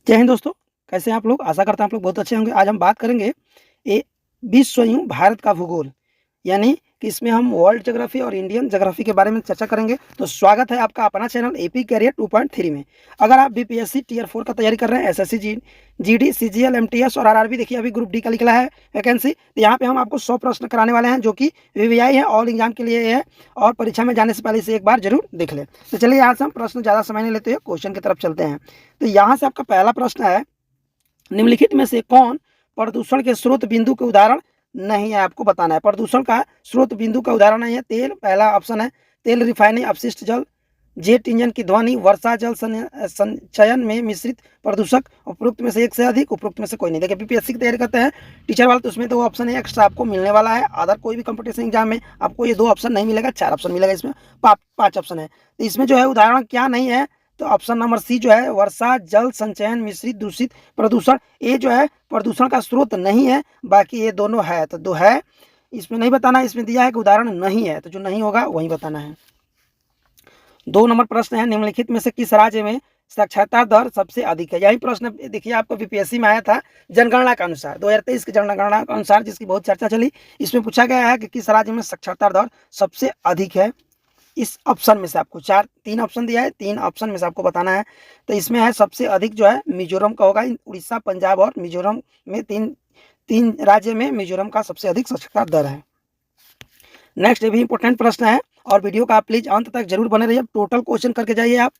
जय हिंद दोस्तों, कैसे हैं आप लोग? आशा करता हूँ आप लोग बहुत अच्छे होंगे। आज हम बात करेंगे ए विश्व यूँ भारत का भूगोल, यानी कि इसमें हम वर्ल्ड ज्योग्राफी और इंडियन ज्योग्राफी के बारे में चर्चा करेंगे। तो स्वागत है आपका अपना चैनल एपी कैरियर 2.3 में। अगर आप बीपीएससी टियर 4 का तैयारी कर रहे हैं, एसएससी, जीडी, सीजीएल, एमटीएस और आरआरबी, देखिए अभी ग्रुप डी का निकला है वैकेंसी, तो यहाँ पे हम आपको 100 प्रश्न कराने वाले हैं जो कि वीवीआई है, ऑल एग्जाम के लिए है और परीक्षा में जाने से पहले इसे एक बार जरूर देख लें। तो चलिए यहाँ से हम प्रश्न ज़्यादा समय नहीं लेते हुए क्वेश्चन की तरफ चलते हैं। तो यहाँ से आपका पहला प्रश्न है, निम्नलिखित में से कौन प्रदूषण के स्रोत बिंदु के उदाहरण नहीं है? आपको बताना है प्रदूषण का स्रोत बिंदु का उदाहरण नहीं है। तेल, पहला ऑप्शन है तेल, रिफाइनिंग, अपशिष्ट जल, जेट इंजन की ध्वनि, वर्षा जल संचयन में मिश्रित प्रदूषक, उपरोक्त में से एक से अधिक, उपरोक्त में से कोई नहीं। देखिए बीपीएससी की तैयारी करते हैं टीचर वाले, तो उसमें तो वो ऑप्शन है एक्स्ट्रा आपको मिलने वाला है। अदर कोई भी कंपटीशन एग्जाम में आपको ये 2 ऑप्शन नहीं मिलेगा, 4 ऑप्शन मिलेगा। इसमें 5 ऑप्शन है। तो इसमें जो है उदाहरण क्या नहीं है, तो ऑप्शन नंबर सी जो है वर्षा जल संचयन मिश्रित दूषित प्रदूषण, ये जो है प्रदूषण का स्रोत नहीं है। बाकी ये दोनों है, तो 2 है, इसमें नहीं बताना है। इसमें दिया है कि उदाहरण नहीं है, तो जो नहीं होगा वही बताना है। 2 नंबर प्रश्न है, निम्नलिखित में से किस राज्य में साक्षरता दर सबसे अधिक है? यही प्रश्न देखिए आपको बीपीएससी में आया था जनगणना के अनुसार, 2023 की जनगणना के अनुसार, जिसकी बहुत चर्चा चली। इसमें पूछा गया है कि किस राज्य में साक्षरता दर सबसे अधिक है। इस ऑप्शन में से आपको 3 ऑप्शन दिया है, 3 ऑप्शन में से आपको बताना है। तो इसमें है सबसे अधिक जो है मिजोरम का होगा। उड़ीसा, पंजाब और मिजोरम में तीन राज्य में मिजोरम का सबसे अधिक साक्षरता दर है। नेक्स्ट, ये भी इंपॉर्टेंट प्रश्न है और वीडियो का आप प्लीज अंत तक जरूर बने रहिए, टोटल क्वेश्चन करके जाइए आप।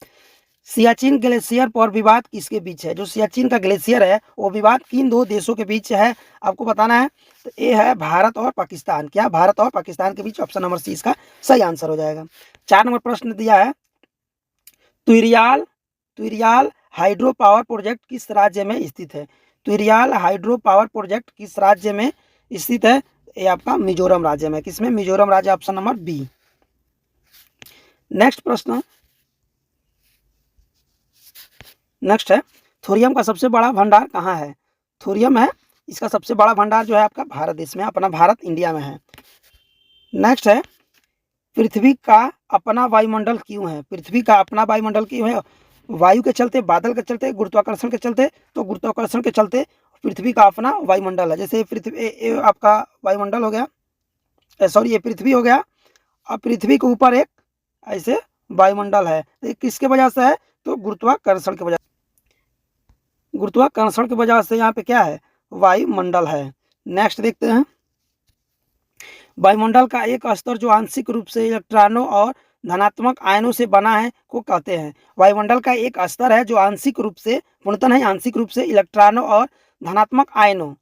सियाचिन ग्लेशियर पर विवाद किसके बीच है? जो सियाचिन का ग्लेशियर है वो विवाद किन 2 देशों के बीच है, आपको बताना है। तो ये है भारत और पाकिस्तान। क्या? भारत और पाकिस्तान के बीच। ऑप्शन नंबर सी इसका सही आंसर हो जाएगा। 4 नंबर प्रश्न दिया है, तुरियाल तुरियाल हाइड्रो पावर प्रोजेक्ट किस राज्य में स्थित है? तुरियाल हाइड्रो पावर प्रोजेक्ट किस राज्य में स्थित है? ये आपका मिजोरम राज्य में। किसमें? मिजोरम राज्य, ऑप्शन नंबर बी। नेक्स्ट प्रश्न, नेक्स्ट है, थोरियम का सबसे बड़ा भंडार कहाँ है? थोरियम है, इसका सबसे बड़ा भंडार जो है आपका भारत देश में, अपना भारत इंडिया में है। नेक्स्ट है, पृथ्वी का अपना वायुमंडल क्यों है? पृथ्वी का अपना वायुमंडल क्यों है? वायु के चलते, बादल के चलते, गुरुत्वाकर्षण के चलते? तो गुरुत्वाकर्षण के चलते पृथ्वी का अपना वायुमंडल है। जैसे पृथ्वी आपका वायुमंडल हो गया, सॉरी ये पृथ्वी हो गया। अब पृथ्वी के ऊपर एक ऐसे वायुमंडल है, तो किसके वजह से है? तो गुरुत्वाकर्षण की वजह, गुरुत्वाकर्षण की वजह से यहाँ पे क्या है? वायुमंडल है। नेक्स्ट देखते हैं, वायुमंडल का एक स्तर जो आंशिक रूप से इलेक्ट्रॉनों और धनात्मक आयनों से बना है को कहते हैं। वायुमंडल का एक स्तर है जो आंशिक रूप से, पूर्णतः नहीं, आंशिक रूप से इलेक्ट्रॉनों और धनात्मक आयनों,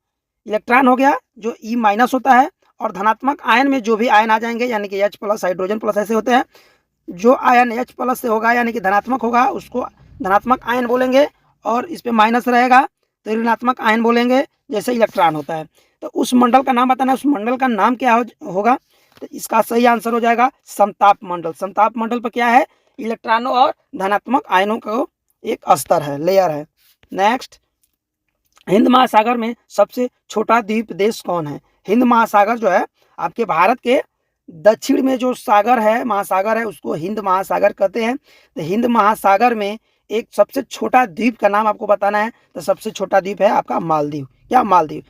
इलेक्ट्रॉन हो गया जो ई माइनस होता है, और धनात्मक आयन में जो भी आयन आ जाएंगे, यानी कि एच प्लस, हाइड्रोजन प्लस, ऐसे होते हैं। जो आयन एच प्लस से होगा यानी कि धनात्मक होगा, उसको धनात्मक आयन बोलेंगे, और इस पर माइनस रहेगा तो ऋणात्मक आयन बोलेंगे, जैसे इलेक्ट्रॉन होता है। तो उस मंडल का नाम बताना है, उस मंडल का नाम क्या होगा? तो इसका सही आंसर हो जाएगा समताप मंडल। समताप मंडल पर क्या है? इलेक्ट्रॉनों और धनात्मक आयनों का एक स्तर है, लेयर है। नेक्स्ट, हिंद महासागर में सबसे छोटा द्वीप देश कौन है? हिंद महासागर जो है आपके भारत के दक्षिण में जो सागर है, महासागर है, उसको हिंद महासागर कहते हैं। तो हिंद महासागर में एक सबसे छोटा द्वीप का नाम आपको बताना है। तो सबसे छोटा द्वीप है आपका मालदीव। क्या? मालदीव।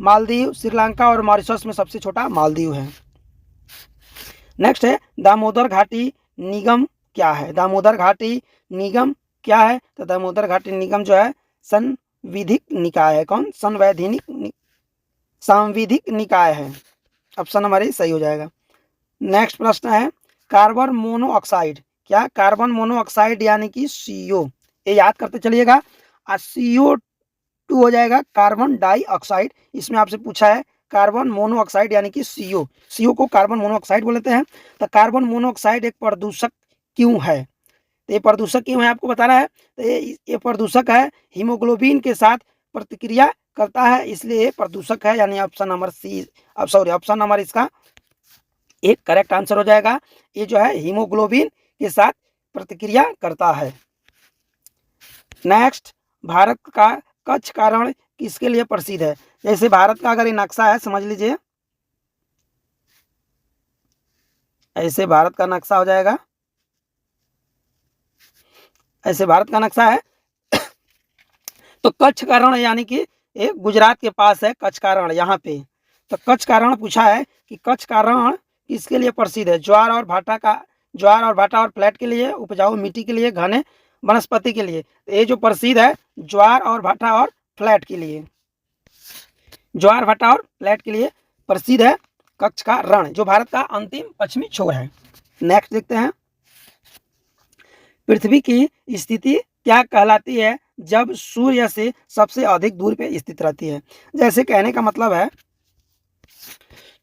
मालदीव, श्रीलंका और मॉरिशस में सबसे छोटा मालदीव है। नेक्स्ट है, दामोदर घाटी निगम क्या है? दामोदर घाटी निगम क्या है? तो दामोदर घाटी निगम जो है संविधिक निकाय है। कौन? सांविधिक निकाय है। ऑप्शन नंबर ए सही हो जाएगा। नेक्स्ट प्रश्न है, कार्बन मोनोऑक्साइड। क्या? कार्बन मोनोऑक्साइड यानी कि सीओ, ये याद करते चलिएगा। CO2 हो जाएगा कार्बन डाइऑक्साइड। इसमें आपसे पूछा है कार्बन मोनोऑक्साइड यानी कि सीओ, सीओ को कार्बन मोनोऑक्साइड बोलते हैं। तो कार्बन मोनोऑक्साइड एक प्रदूषक क्यों है? तो ये प्रदूषक क्यों है आपको बताना है। तो ये प्रदूषक है, हीमोग्लोबिन के साथ प्रतिक्रिया करता है, इसलिए ये प्रदूषक है। यानी ऑप्शन नंबर सी, अब सॉरी, ऑप्शन नंबर इसका एक करेक्ट आंसर हो जाएगा। ये जो है हीमोग्लोबिन के साथ प्रतिक्रिया करता है। नेक्स्ट, भारत का कच्छ का रण किसके लिए प्रसिद्ध है? जैसे भारत का अगर ये नक्शा है, समझ लीजिए, ऐसे भारत का नक्शा हो जाएगा, ऐसे भारत का नक्शा है। तो कच्छ का रण यानी कि ये गुजरात के पास है कच्छ का रण यहाँ पे। तो कच्छ का रण पूछा है कि कच्छ का रण किसके लिए प्रसिद्ध है? ज्वार और भाटा और फ्लैट के लिए, उपजाऊ मिट्टी के लिए, घने वनस्पति के लिए। तो ये जो प्रसिद्ध है ज्वार और भाटा और फ्लैट के लिए, ज्वार भाटा और फ्लैट के लिए प्रसिद्ध है कच्छ का रण, जो भारत का अंतिम पश्चिमी छोर है। नेक्स्ट देखते हैं, पृथ्वी की स्थिति क्या कहलाती है जब सूर्य से सबसे अधिक दूरी पे स्थित रहती है? जैसे कहने का मतलब है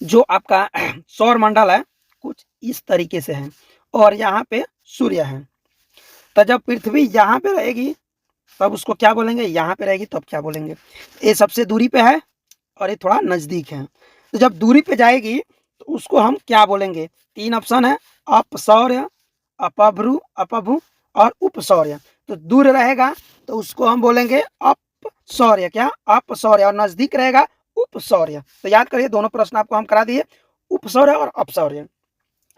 जो आपका सौर मंडल है कुछ इस तरीके से है और यहाँ पे सूर्य है। तो जब पृथ्वी यहाँ पे रहेगी तब उसको क्या बोलेंगे? यहाँ पे रहेगी तब क्या बोलेंगे? ये सबसे दूरी पे है और ये थोड़ा नजदीक है। तो जब दूरी पे जाएगी तो उसको हम क्या बोलेंगे? 3 ऑप्शन है, अपसौर्य, अपभ्रू अपभू और उपसौर्य। तो दूर रहेगा तो उसको हम बोलेंगे अपसौर्य, क्या? अपसौर्य। और नजदीक रहेगा उपसौर्य। तो याद करिए दोनों प्रश्न आपको हम करा दिए, उपसौर्य और अपसौर्य।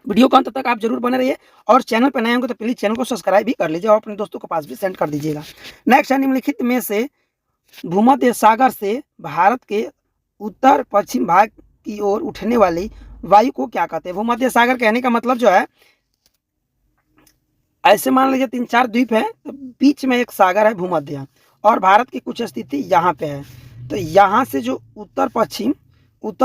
वीडियो को अंत तक आप जरूर बने रहिए और चैनल पर नए होंगे तो प्लीज चैनल को सब्सक्राइब भी कर लीजिए और अपने दोस्तों के पास भी सेंड कर दीजिएगा। नेक्स्ट है, निम्नलिखित में से भूमध्य सागर से भारत के उत्तर पश्चिम भाग की ओर उठने वाली वायु को क्या कहते हैं? भूमध्य सागर कहने का मतलब जो है, ऐसे मान लीजिए 3-4 द्वीप है तो बीच में एक सागर है भूमध्य और भारत की कुछ स्थिति यहाँ पे है। तो यहाँ से जो उत्तर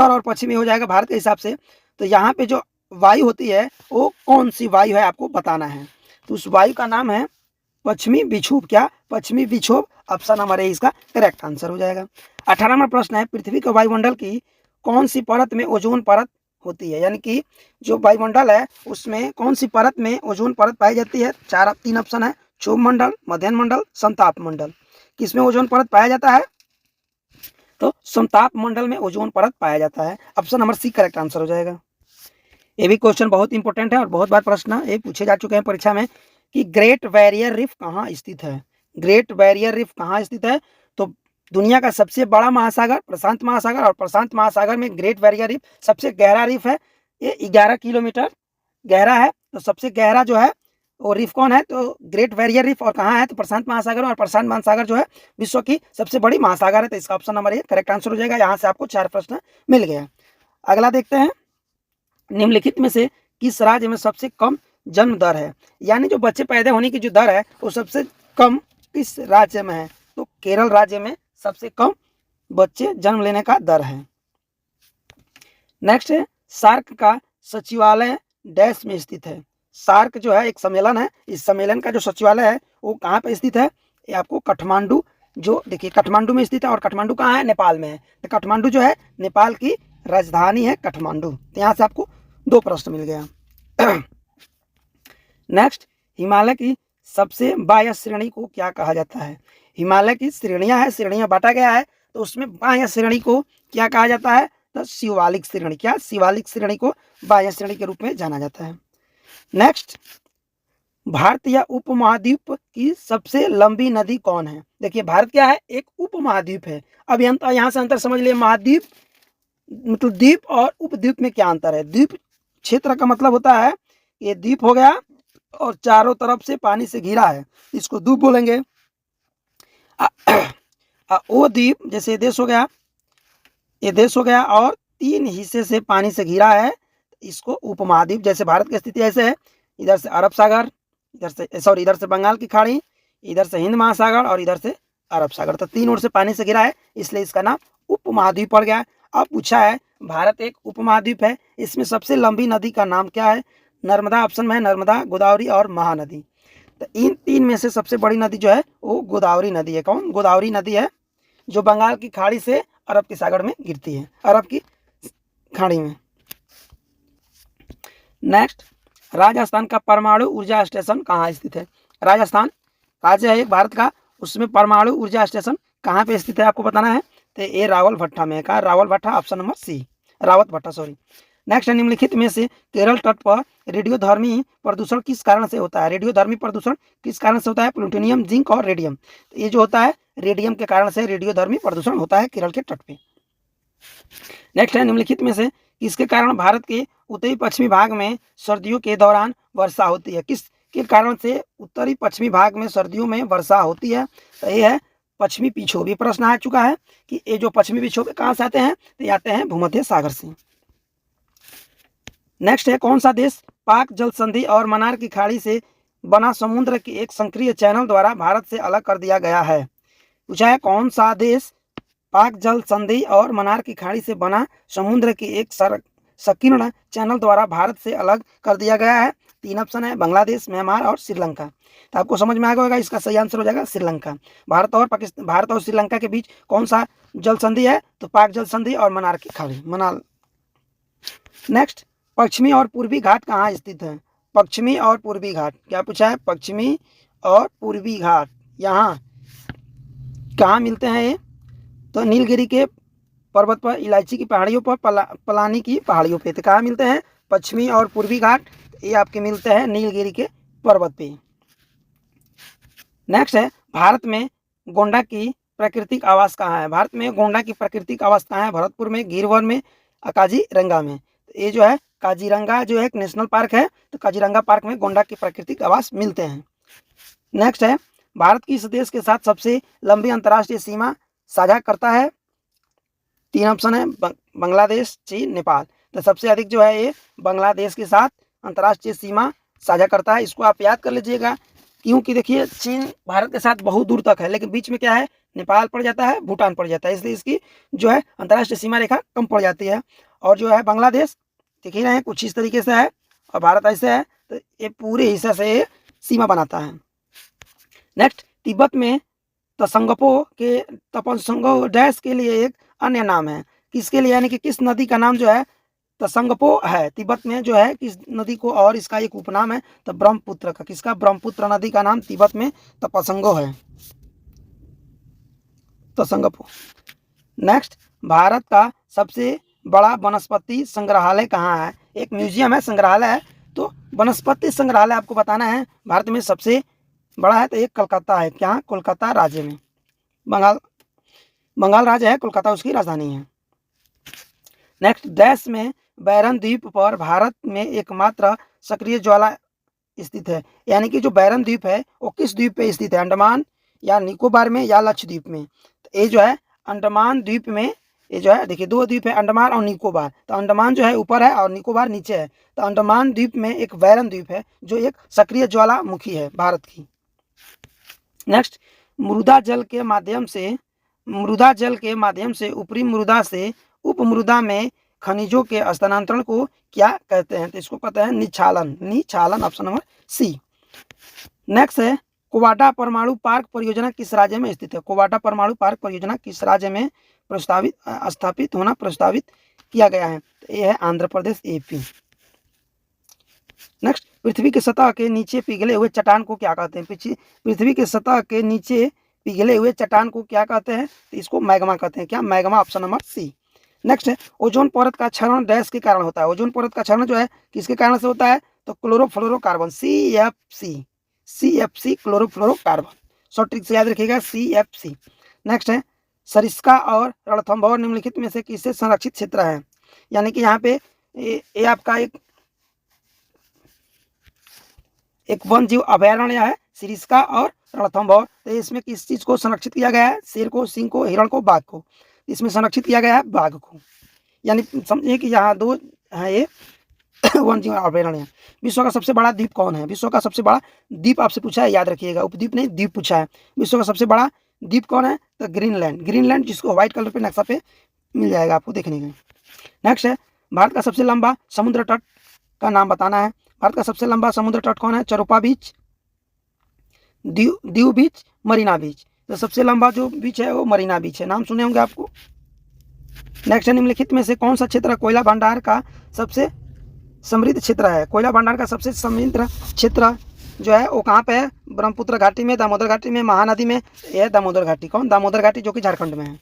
और पश्चिमी हो जाएगा भारत के हिसाब से। तो यहाँ पे जो वायु होती है वो कौन सी वायु है आपको बताना है। तो उस वायु का नाम है पश्चिमी विक्षोभ। क्या? पश्चिमी विक्षोभ। ऑप्शन नंबर ए इसका करेक्ट आंसर हो जाएगा। 18वां प्रश्न है, पृथ्वी के वायुमंडल की कौन सी परत में ओजोन परत होती है? यानी कि जो वायुमंडल है उसमें कौन सी परत में ओजोन परत पाई जाती है? 3 ऑप्शन है, क्षोभ मंडल, मध्यम मंडल, समताप मंडल। किसमें ओजोन परत पाया जाता है? तो समताप मंडल में ओजोन परत पाया जाता है। Option number C correct answer हो जाएगा। ये भी क्वेश्चन बहुत इंपॉर्टेंट है और बहुत बार प्रश्न ये पूछे जा चुके हैं परीक्षा में कि ग्रेट बैरियर रीफ कहाँ स्थित है? ग्रेट बैरियर रीफ कहाँ स्थित है? तो दुनिया का सबसे बड़ा महासागर प्रशांत महासागर, और प्रशांत महासागर में ग्रेट बैरियर रीफ सबसे गहरा रीफ है। ये 11 किलोमीटर गहरा है। तो सबसे गहरा जो है वो रीफ कौन है? तो ग्रेट बैरियर रीफ। और कहाँ है? तो प्रशांत महासागर। और प्रशांत महासागर जो है विश्व की सबसे बड़ी महासागर है। तो इसका option number A correct answer हो जाएगा। यहाँ से आपको 4 प्रश्न मिल गया। अगला देखते हैं, निम्नलिखित में से किस राज्य में सबसे कम जन्म दर है? यानी जो बच्चे पैदा होने की जो दर है वो सबसे कम किस राज्य में है? तो केरल राज्य में सबसे कम बच्चे जन्म लेने का दर है। नेक्स्ट है, सार्क का सचिवालय डैश में स्थित है? सार्क जो है एक सम्मेलन है, इस सम्मेलन का जो सचिवालय है वो कहाँ पे स्थित है? ये आपको काठमांडू, जो देखिए काठमांडू में स्थित है। और काठमांडू कहाँ है? नेपाल में है। तो काठमांडू जो है नेपाल की राजधानी है काठमांडू। तो यहाँ से आपको 2 प्रश्न मिल गया। नेक्स्ट, हिमालय की सबसे बाह्य श्रेणी को क्या कहा जाता है? हिमालय की श्रेणियां है, श्रेणियां बांटा गया है, तो उसमें बाह्य श्रेणी को क्या कहा जाता है? तो शिवालिक श्रेणी। क्या? शिवालिक श्रेणी को बाह्य श्रेणी के रूप में जाना जाता है। नेक्स्ट, भारत या उपमहाद्वीप की सबसे लंबी नदी कौन है? देखिए भारत क्या है? एक उपमहाद्वीप है। अब यहाँ से अंतर समझ लिए, महाद्वीप मतलब द्वीप और उपद्वीप में क्या अंतर है? द्वीप क्षेत्र का मतलब होता है ये द्वीप हो गया और चारों तरफ से पानी से घिरा है, इसको द्वीप बोलेंगे। वो द्वीप जैसे देश हो गया, ये देश हो गया और 3 हिस्से से पानी से घिरा है, इसको उपमहाद्वीप। जैसे भारत की स्थिति ऐसे है, इधर से अरब सागर, इधर से बंगाल की खाड़ी, इधर से हिंद महासागर और इधर से अरब सागर। तो 3 ओर से पानी से घिरा है, इसलिए इसका नाम उपमहाद्वीप पड़ गया। अब पूछा है भारत एक उपमहाद्वीप है, इसमें सबसे लंबी नदी का नाम क्या है? नर्मदा ऑप्शन में है, नर्मदा, गोदावरी और महानदी। तो इन 3 में से सबसे बड़ी नदी जो है वो गोदावरी नदी है। कौन? गोदावरी नदी है, जो बंगाल की खाड़ी से अरब के सागर में गिरती है, अरब की खाड़ी में। नेक्स्ट, राजस्थान का परमाणु ऊर्जा स्टेशन कहाँ स्थित है? राजस्थान राज्य है एक भारत का, उसमें परमाणु ऊर्जा स्टेशन कहाँ पे स्थित है आपको बताना है। तो ये रावल भट्टा में है। कहा? रावल भट्टा। ऑप्शन नंबर सी, रावत भट्टा, सॉरी। नेक्स्ट, निम्नलिखित में से केरल तट पर रेडियोधर्मी प्रदूषण किस कारण से होता है? रेडियोधर्मी प्रदूषण किस कारण से होता है? प्लूटोनियम, जिंक और रेडियम। तो ये जो होता है रेडियम के कारण से रेडियोधर्मी प्रदूषण होता है केरल के तट पे। नेक्स्ट है, निम्नलिखित में से किसके कारण भारत के उत्तरी पश्चिमी भाग में सर्दियों के दौरान वर्षा होती है? किस के कारण से उत्तरी पश्चिमी भाग में सर्दियों में वर्षा होती है? तो ये है पश्चिमी विक्षोभ, ये प्रश्न आ चुका है कि ये जो पश्चिमी विक्षोभ कहाँ से आते हैं, तो ये आते हैं भूमध्य सागर से। नेक्स्ट है, कौन सा देश पाक जल संधि और मन्नार की खाड़ी से बना समुद्र के एक सक्रिय चैनल द्वारा भारत से अलग कर दिया गया है? पूछा है कौन सा देश पाक जल संधि और मन्नार की खाड़ी से बना समुद्र के एक संकीर्ण चैनल द्वारा भारत से अलग कर दिया गया है? 3 ऑप्शन है, बांग्लादेश, म्यांमार और श्रीलंका। तो आपको समझ में आ गया होगा, इसका सही आंसर हो जाएगा श्रीलंका। भारत और श्रीलंका के बीच कौन सा जल संधि है? तो पाक जल संधि और मन्नार की खाड़ी, मनाल। नेक्स्ट, पश्चिमी और पूर्वी घाट कहाँ स्थित है? पश्चिमी और पूर्वी घाट, क्या पूछा है? पश्चिमी और पूर्वी घाट यहाँ कहाँ मिलते हैं ये? तो नीलगिरी के पर्वत पर, इलायची की पहाड़ियों पर, पलानी की पहाड़ियों पे। तो कहाँ मिलते हैं? पश्चिमी और पूर्वी घाट, ये आपके मिलते हैं नीलगिरी के पर्वत पे। नेक्स्ट है, भारत में गोंडा की प्राकृतिक आवास कहाँ है? भारत में गोंडा की प्राकृतिक आवास कहाँ है? भरतपुर में, गिरवन में, काजीरंगा में। तो ये जो है काजीरंगा जो है एक नेशनल पार्क है, तो काजीरंगा पार्क में गोंडा की प्राकृतिक आवास मिलते हैं। नेक्स्ट है, भारत किस देश के साथ सबसे लंबी अंतर्राष्ट्रीय सीमा साझा करता है? 3 ऑप्शन है, बांग्लादेश, चीन, नेपाल। तो सबसे अधिक जो है ये बांग्लादेश के साथ अंतर्राष्ट्रीय सीमा साझा करता है। इसको आप याद कर लीजिएगा, क्योंकि देखिए चीन भारत के साथ बहुत दूर तक है, लेकिन बीच में क्या है? नेपाल पड़ जाता है, भूटान पड़ जाता है, इसलिए इसकी जो है अंतर्राष्ट्रीय सीमा रेखा कम पड़ जाती है। और जो है बांग्लादेश देख ही रहे हैं कुछ इस तरीके से है, और भारत ऐसे है, तो ये पूरे हिस्से से ये सीमा बनाता है। नेक्स्ट, तिब्बत में तपंसंगो डैश के लिए एक अन्य नाम है, किसके लिए? यानी कि किस नदी का नाम जो है तसंगपो है तिब्बत में, जो है किस नदी को, और इसका एक उपनाम है तो ब्रह्मपुत्र का। किसका? ब्रह्मपुत्र नदी का नाम तिब्बत में तपसंगो है, तसंगपो। नेक्स्ट, भारत का सबसे बड़ा वनस्पति संग्रहालय कहाँ है? एक म्यूजियम है, संग्रहालय है, तो वनस्पति संग्रहालय आपको बताना है भारत में सबसे बड़ा है, तो एक कलकत्ता है। क्या? कोलकाता राज्य में, बंगाल राज्य है, कोलकाता उसकी राजधानी है। नेक्स्ट, देश में बैरन द्वीप पर भारत में एकमात्र सक्रिय ज्वाला स्थित है, यानी कि जो बैरन द्वीप है वो किस द्वीप पे स्थित है? अंडमान या निकोबार में या लक्षद्वीप में? तो ये जो है अंडमान द्वीप में, ये जो है देखिए 2 द्वीप है, अंडमान और निकोबार। तो अंडमान जो है ऊपर है और निकोबार नीचे है। तो अंडमान द्वीप में एक बैरन द्वीप है जो एक सक्रिय ज्वालामुखी है भारत की। नेक्स्ट, मृदा जल के माध्यम से ऊपरी मृदा से उप मृदा में खनिजों के स्थानांतरण को क्या कहते हैं? तो इसको कहते हैं निच्छालन, ऑप्शन नंबर सी। नेक्स्ट है, कोवाटा परमाणु पार्क परियोजना किस राज्य में स्थित है? कोवाटा परमाणु पार्क परियोजना किस राज्य में प्रस्तावित किया गया है? तो ये है आंध्र प्रदेश, AP। नेक्स्ट, पृथ्वी की सतह के नीचे पिघले हुए चट्टान को क्या कहते हैं? पृथ्वी की सतह के नीचे पिघले हुए चट्टान को क्या कहते हैं? तो इसको मैग्मा कहते हैं। क्या? Magma, option number C. Next है, ओजोन परत का क्षरण डैश के कारण होता है? ओजोन परत का क्षरण जो है किसके कारण से होता है? तो chlorofluorocarbon, CFC chlorofluorocarbon. Short trick से याद रखिएगा, CFC। नेक्स्ट है, सरिस्का और रणथंभौर निम्नलिखित में से किससे संरक्षित क्षेत्र है? यानी कि यहाँ पे ये आपका एक वन जीव अभयारण्य है, सरिस्का और रणथंभौर। तो इसमें किस चीज को संरक्षित किया गया है? शेर को, सिंह को, हिरण को, बाघ को। इसमें संरक्षित किया गया है बाघ को, यानी समझिए कि यहाँ 2 है ये वन जीव अभयारण्य। विश्व का सबसे बड़ा द्वीप कौन है? विश्व का सबसे बड़ा द्वीप आपसे पूछा है, याद रखिएगा, उपद्वीप नहीं द्वीप पूछा है। विश्व का सबसे बड़ा द्वीप कौन है? तो ग्रीनलैंड, जिसको व्हाइट कलर पे नक्शा पे मिल जाएगा आपको देखने के। नेक्स्ट है, भारत का सबसे लंबा समुद्र तट का नाम बताना है। भारत का सबसे लंबा समुद्र तट कौन है? चरोपा बीच, दीव बीच, मरीना बीच। तो सबसे लंबा जो बीच है वो मरीना बीच है, नाम सुने होंगे आपको। नेक्स्ट है, निम्नलिखित में से कौन सा क्षेत्र कोयला भंडार का सबसे समृद्ध क्षेत्र है? कोयला भंडार का सबसे समृद्ध क्षेत्र जो है वो कहाँ पे है? ब्रह्मपुत्र घाटी में, दामोदर घाटी में, महानदी में। यह दामोदर घाटी, कौन? दामोदर घाटी, जो कि झारखंड में है,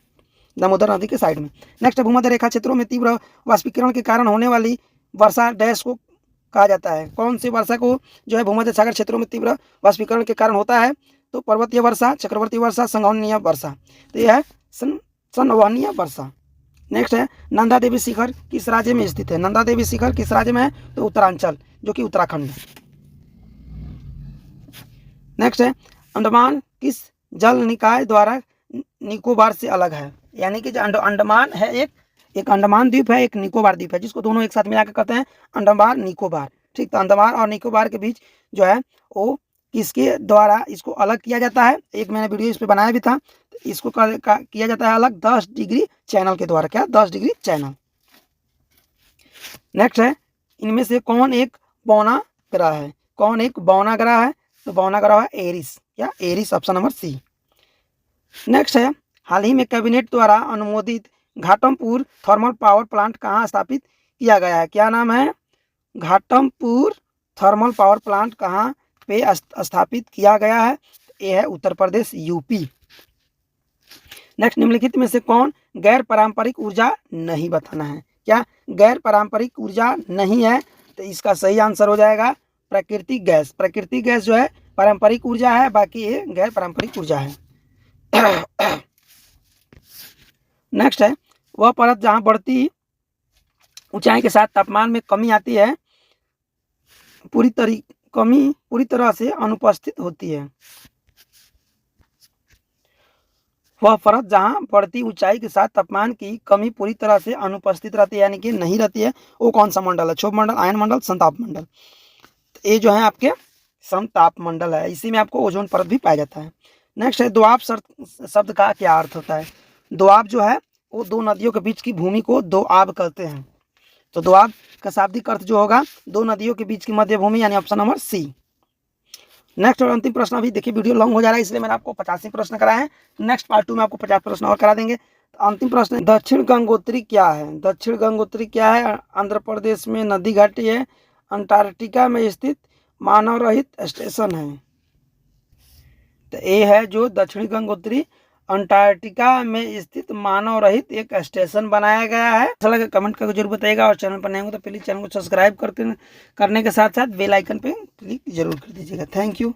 दामोदर नदी के साइड में। नेक्स्ट, भूमध्य रेखा क्षेत्रों में तीव्र वाष्पीकरण के कारण होने वाली वर्षा डैश को कहा जाता है? कौन सी वर्षा को जो है भूमध्य सागर क्षेत्रों में तीव्र वाष्पीकरण के कारण होता है? तो पर्वतीय वर्षा, चक्रवर्ती वर्षा, संवहनीय वर्षा। तो यह है संवहनीय वर्षा। नेक्स्ट है, नंदा देवी शिखर किस राज्य में स्थित है? नंदा देवी शिखर किस राज्य में है? तो उत्तरांचल, जो कि उत्तराखंड। नेक्स्ट है, अंडमान किस जल निकाय द्वारा निकोबार से अलग है। यानी कि जो अंडमान है, एक अंडमान द्वीप है, एक निकोबार द्वीप है, जिसको दोनों एक साथ मिला के कहते हैं अंडमान निकोबार। ठीक, तो अंडमान और निकोबार के बीच जो है वो किसके द्वारा इसको अलग किया जाता है, एक मैंने वीडियो इस पर बनाया भी था। तो इसको किया जाता है अलग 10 डिग्री चैनल के द्वारा। क्या? 10 डिग्री चैनल। नेक्स्ट है, इनमें से कौन एक बौना ग्रह है? कौन एक बौना ग्रह है? तो बौना ग्रह है एरिस। क्या? Eris, option number C. Next है, हाल ही में कैबिनेट द्वारा अनुमोदित घाटमपुर थर्मल पावर प्लांट कहाँ स्थापित किया गया है? क्या नाम है? घाटमपुर थर्मल पावर प्लांट कहाँ पे स्थापित किया गया है? ये है उत्तर प्रदेश, यूपी। नेक्स्ट, निम्नलिखित में से कौन गैर पारंपरिक ऊर्जा नहीं? बताना है। क्या गैर पारंपरिक ऊर्जा नहीं है? तो इसका सही आंसर हो जाएगा प्राकृतिक गैस। प्राकृतिक गैस जो है पारंपरिक ऊर्जा है, बाकी ये गैर पारंपरिक ऊर्जा है। नेक्स्ट है, वह परत जहां बढ़ती ऊंचाई के साथ तापमान में कमी आती है पूरी तरह से अनुपस्थित होती है। वह परत जहां बढ़ती ऊंचाई के साथ तापमान की कमी पूरी तरह से अनुपस्थित रहती है, यानी कि नहीं रहती है, वो कौन सा मंडल है? क्षोभ मंडल, आयन मंडल, संताप मंडल। तो ये जो है आपके समताप मंडल है, इसी में आपको ओजोन परत भी पाया जाता है। नेक्स्ट है, दोआब शब्द का क्या अर्थ होता है? दोआब जो है वो दो नदियों के बीच की भूमि को दोआब कहते हैं। तो दोआब का शाब्दिक अर्थ जो होगा दो नदियों के बीच की मध्य भूमि, यानी ऑप्शन नंबर सी। नेक्स्ट और अंतिम प्रश्न, अभी देखिए वीडियो लॉन्ग हो जा रहा है इसलिए मैंने आपको 85 प्रश्न कराए हैं। नेक्स्ट पार्ट 2 में आपको 50 प्रश्न और करा देंगे। तो अंतिम प्रश्न, दक्षिण गंगोत्री क्या है? दक्षिण गंगोत्री क्या है? आंध्र प्रदेश में नदी घाटी है, अंटार्कटिका में स्थित मानव रहित स्टेशन है। तो ये है जो दक्षिणी गंगोत्री अंटार्कटिका में स्थित मानव रहित एक स्टेशन बनाया गया है। अच्छा लगे कमेंट करके जरूर बताइएगा, और चैनल पर नए हो तो प्लीज चैनल को सब्सक्राइब करने के साथ साथ बेल आइकन पे क्लिक जरूर कर दीजिएगा। Thank you.